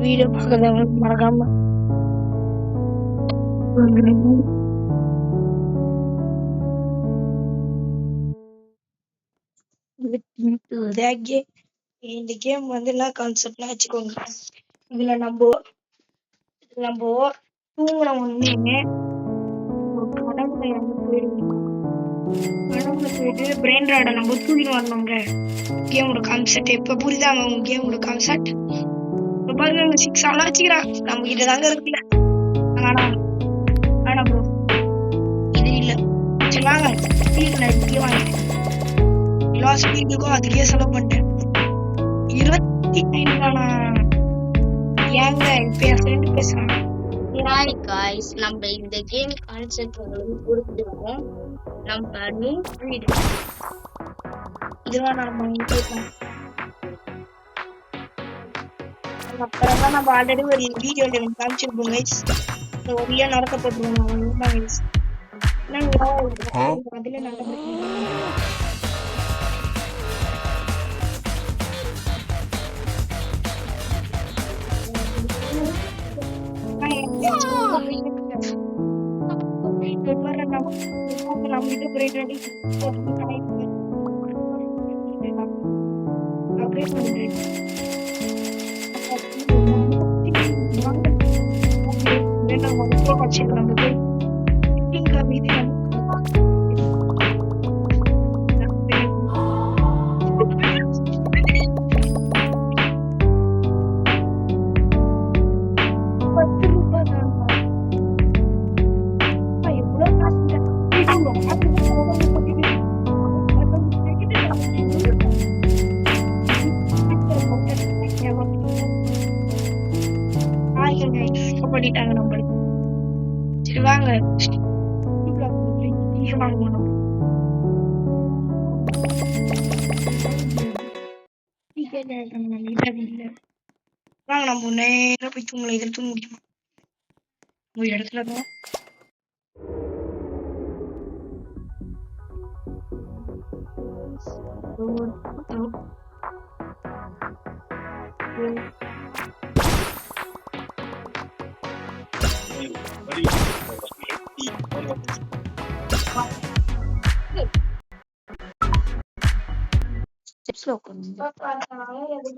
Video பார்க்கறவங்களுக்கு மறக்காம இந்த game வந்து என்ன கான்செப்ட்னா வச்சுக்கோங்க. இதுல நம்ம தூங்குற உடனே கனவுல இறந்து போயிட்டு பிரெயின் ராட நம்ம தூக்கிட்டு வரணுங்க. கேமோட கான்செப்ட் இப்ப புரியுதாங்க உங்க கேமோட கான்செப்ட்? இப்ப பாருங்க 6 ஆனா வச்சுக்கிறான் நம்ம கிட்ட தாங்க இருக்குல்ல. ஆனா ப்ரோ இது இல்ல. சரி வாங்க எல்லா ஸ்பீடுக்கும் அதுக்கே செலவு பண்ணிட்டேன். 29 தானா? ஏங்க இப்ப என் ஃப்ரெண்டு பேசுறான். ஹாய் காய்ஸ், நம்ம இந்த கேம் கான்செப்ட் உங்களுக்கு புரிஞ்சிருக்கும். நம்ம நியூ ப்ரீட் இதுதான் நம்ம அப்புறம் தான் நம்ம ஆல்ரெடி ஒரு வீடியோல காமிச்சிருப்போம் கைஸ். ஒரே நடத்தப்பட்டுருவோம் நான் கைஸ். அதுல நல்ல பண்ணிட்டாங்க நம்மளுக்கு. சரி வாங்க வாங்க நம்ம நேரம் போய் தூங்கலாம். இதில் தூங்க முடியுமா ஒரு இடத்துல தான் ஸ்டெப்ஸ்ல உட்காந்து